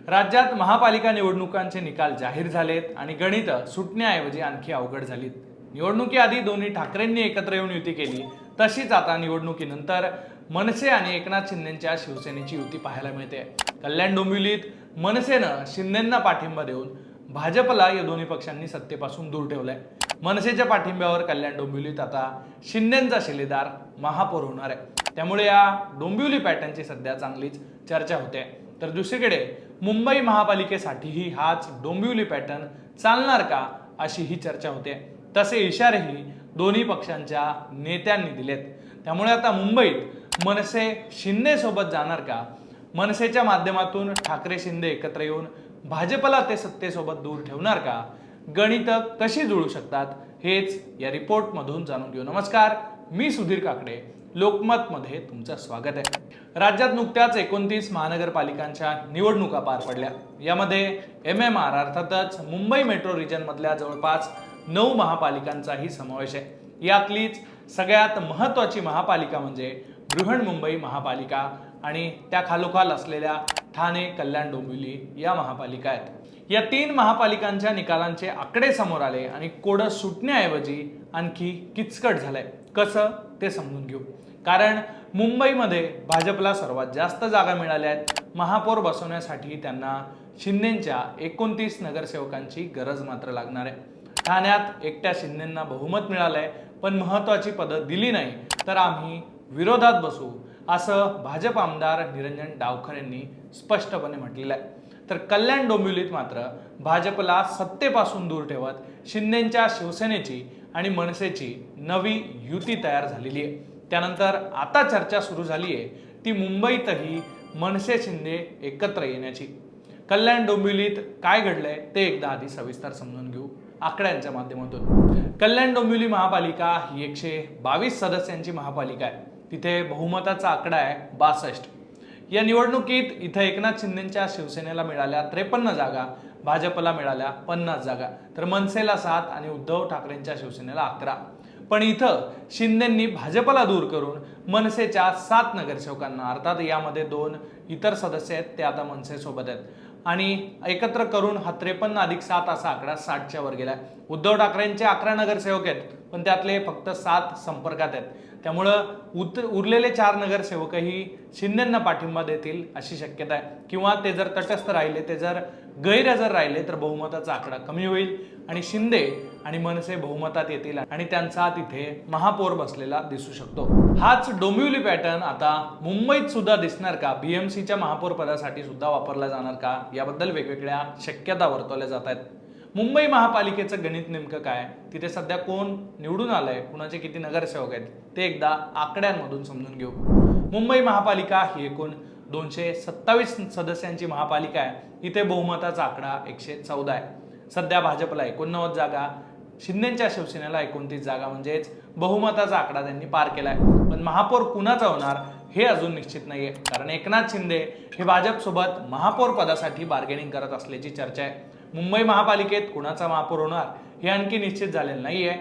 राज्यात महापालिका निवडणुकांचे निकाल जाहीर झालेत आणि गणित सुटण्याऐवजी आणखी अवघड झालीत। निवडणुकीआधी दोन्ही ठाकरेंनी एकत्र येऊन युती केली, तशीच आता निवडणुकीनंतर मनसे आणि एकनाथ शिंदेच्या शिवसेनेची युती पाहायला मिळते। कल्याण डोंबिवलीत मनसेनं शिंदेंना पाठिंबा देऊन भाजपला या दोन्ही पक्षांनी सत्तेपासून दूर ठेवलंय। मनसेच्या पाठिंब्यावर कल्याण डोंबिवलीत आता शिंदेंचा शिलेदार महापौर होणार आहे। त्यामुळे या डोंबिवली पॅटर्नची सध्या चांगलीच चर्चा होते। तर दुसरीकडे मुंबई महापालिकेसाठीही हाच डोंबिवली पॅटर्न चालणार का, अशी ही चर्चा होते। तसे इशारेही दोन्ही पक्षांच्या नेत्यांनी दिलेत। त्यामुळे आता मुंबईत मनसे शिंदे सोबत जाणार का, मनसेच्या माध्यमातून ठाकरे शिंदे एकत्र येऊन भाजपला ते सत्तेसोबत दूर ठेवणार का, गणित कशी जुळू शकतात, हेच या रिपोर्ट मधून जाणून घेऊ। नमस्कार, मी सुधीर काकडे, लोकमत मध्ये तुमचं स्वागत आहे। राज्यात नुकत्याच 29 महानगरपालिकांच्या निवडणुका पार पडल्या। यामध्ये MMR अर्थातच मुंबई मेट्रो रिजन मधल्या जवळपास 9 महापालिकांचाही समावेश आहे। यातलीच सगळ्यात महत्त्वाची महापालिका म्हणजे बृहन्मुंबई महापालिका आणि त्या खालोखाल असलेल्या ठाणे, कल्याण, डोंबिवली या महापालिका आहेत। या 3 महापालिकांच्या निकालांचे आकडे समोर आले आणि कोड सुटण्याऐवजी आणखी किचकट झालंय। कसं ते समजून घेऊ। कारण मुंबईमध्ये भाजपला सर्वात जास्त जागा मिळाल्या आहेत। महापौर बसवण्यासाठी त्यांना शिंदेच्या 29 नगरसेवकांची गरज मात्र लागणार आहे। ठाण्यात एकट्या शिंदेंना बहुमत मिळालंय, पण महत्त्वाची पदं दिली नाही तर आम्ही विरोधात बसू, असं भाजप आमदार निरंजन डावखर यांनी स्पष्टपणे म्हटलेलं आहे। तर कल्याण डोंबिवलीत मात्र भाजपला सत्तेपासून दूर ठेवत शिंदेच्या शिवसेनेची आणि मनसेची नवी युती तयार झालेली आहे। त्यानंतर आता चर्चा सुरू झाली आहे ती मुंबईतही मनसे शिंदे एकत्र येण्याची। कल्याण डोंबिवलीत काय घडलंय ते एकदा आधी सविस्तर समजून घेऊ आकड्यांच्या माध्यमातून। कल्याण डोंबिवली महापालिका ही 122 सदस्यांची महापालिका आहे। तिथे बहुमताचा आकडा आहे 62। या निवडणुकीत इथं एकनाथ शिंदेच्या शिवसेनेला मिळाल्या 53 जागा, भाजपला मिळाल्या 50 जागा, तर मनसेला 7 आणि उद्धव ठाकरेंच्या शिवसेनेला 11। पण इथं शिंदेंनी भाजपला दूर करून मनसेच्या 7 नगरसेवकांना, अर्थात यामध्ये 2 इतर सदस्य आहेत ते आता मनसे सोबत आहेत, आणि एकत्र करून हा 53 अधिक 7 असा आकडा 60च्या वर गेलाय। उद्धव ठाकरेंचे 11 नगरसेवक आहेत, पण त्यातले फक्त 7 संपर्कात आहेत। त्यामुळं उरलेले 4 नगरसेवकही शिंदेंना पाठिंबा देतील अशी शक्यता आहे, किंवा ते जर तटस्थ राहिले, ते जर गैरहजर राहिले तर बहुमताचा आकडा कमी होईल आणि शिंदे आणि मनसे बहुमतात येतील आणि त्यांचा तिथे महापौर बसलेला दिसू शकतो। हाच डोंबिवली पॅटर्न आता मुंबईत सुद्धा दिसणार का, BMCच्या महापौर पदासाठी सुद्धा वापरला जाणार का, याबद्दल वेगवेगळ्या शक्यता वर्तवल्या जात आहेत। मुंबई महापालिकेचं गणित नेमकं काय, तिथे सध्या कोण निवडून आलंय, कुणाचे किती नगरसेवक आहेत ते एकदा आकड्यांमधून समजून घेऊ। मुंबई महापालिका ही एकूण 227 सदस्यांची महापालिका आहे। इथे बहुमताचा आकडा 114 आहे। सध्या भाजपला 89 जागा, शिंदेच्या शिवसेनेला 29 जागा, म्हणजेच बहुमताचा आकडा त्यांनी पार केलाय। पण महापौर कुणाचा होणार हे अजून निश्चित नाहीये, कारण एकनाथ शिंदे हे भाजपसोबत महापौर पदासाठी बार्गेनिंग करत असल्याची चर्चा आहे। मुंबई महापालिकेत कुणाचा महापौर होणार हे आणखी निश्चित झालेलं नाहीये,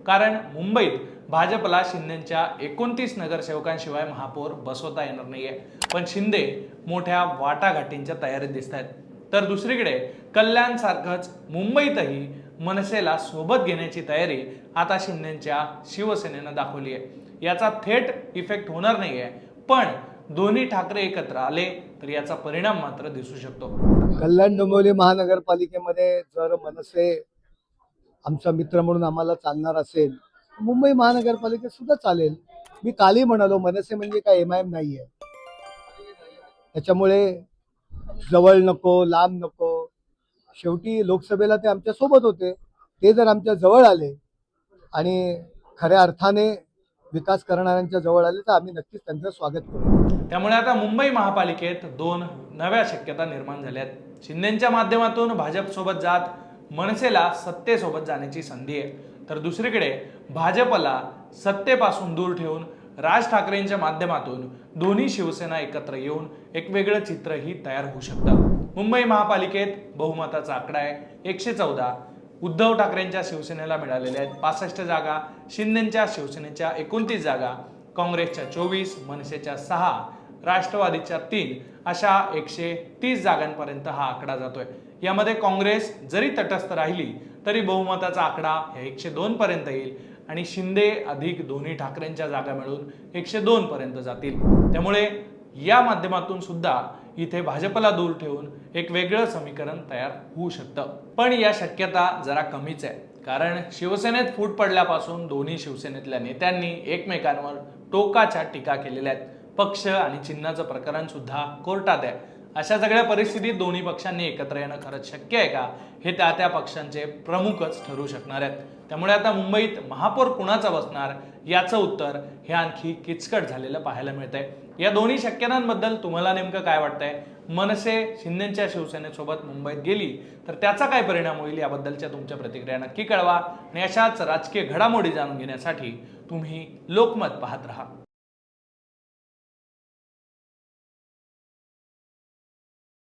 कारण मुंबईत भाजपला शिंदेच्या 29 नगरसेवकांशिवाय महापौर बसवता येणार नाहीये। पण शिंदे मोठ्या वाटाघाटींच्या तयारीत दिसत आहेत। तर दुसरीकडे कल्याण सारखंच मुंबईतही मनसेला सोबत घेण्याची तयारी आता शिंदेच्या शिवसेनेनं दाखवली आहे। याचा थेट इफेक्ट होणार नाहीये, पण दोन्ही ठाकरे एकत्र आले तर याचा परिणाम मात्र दिसू शकतो। कल्याण डोंबिवली महानगरपालिकेमध्ये जर मनसे आमचा मित्र म्हणून आम्हाला चालणार असेल, मुंबई महानगरपालिकेत सुद्धा चालेल। मी कालही म्हणालो, मनसे म्हणजे काय MIM नाहीये। त्याच्यामुळे जवळ नको, लांब नको, शेवटी लोकसभेला ते आमच्या सोबत होते। ते जर आमच्या जवळ आले आणि खऱ्या अर्थाने विकास करणाऱ्यांच्या जवळ आले तर आम्ही नक्कीच त्यांचं स्वागत करू। त्यामुळे आता मुंबई महापालिकेत 2 नव्या शक्यता निर्माण झाल्या आहेत। शिंदेच्या माध्यमातून भाजप सोबत जात मनसेला सत्तेसोबत जाण्याची संधी आहे, तर दुसरीकडे भाजपला सत्तेपासून दूर ठेवून राज ठाकरेंच्या माध्यमातून दोन्ही शिवसेना एकत्र येऊन एक वेगळं चित्रही तयार होऊ शकतं। मुंबई महापालिकेत बहुमताचा आकडा आहे 114। उद्धव ठाकरेंच्या शिवसेनेला मिळालेल्या आहेत 65 जागा, शिंदेच्या शिवसेनेच्या 29 जागा, काँग्रेसच्या 24, मनसेच्या 6, राष्ट्रवादीच्या 3 अशा 130 जागांपर्यंत हा आकडा जातोय। यामध्ये काँग्रेस जरी तटस्थ राहिली तरी बहुमताचा आकडा 102 पर्यंत येईल आणि शिंदे अधिक दोन्ही ठाकरेंच्या जागा मिळून 102 पर्यंत जातील। त्यामुळे या माध्यमातून सुद्धा इथे भाजपला दूर ठेवून एक वेगळं समीकरण तयार होऊ शकतं। पण या शक्यता जरा कमीच आहे, कारण शिवसेनेत फूट पडल्यापासून दोन्ही शिवसेनेतल्या नेत्यांनी एकमेकांवर टोकाच्या टीका केलेल्या आहेत। पक्ष आणि चिन्हाचं प्रकरण सुद्धा कोर्टात आहे। अशा सगळ्या परिस्थितीत दोन्ही पक्षांनी एकत्र येणं खरंच शक्य आहे का, हे त्या पक्षांचे प्रमुखच ठरवू शकणार आहेत। त्यामुळे आता मुंबईत महापौर कुणाचा बसणार याचं उत्तर हे आणखी किचकट झालेलं पाहायला मिळतंय। या दोन्ही शक्यतांबद्दल तुम्हाला नेमकं काय वाटतंय? मनसे शिंदेच्या शिवसेनेसोबत मुंबईत गेली तर त्याचा काय परिणाम होईल याबद्दलच्या तुमच्या प्रतिक्रिया नक्की कळवा आणि अशाच राजकीय घडामोडी जाणून घेण्यासाठी तुम्ही लोकमत पाहत राहा।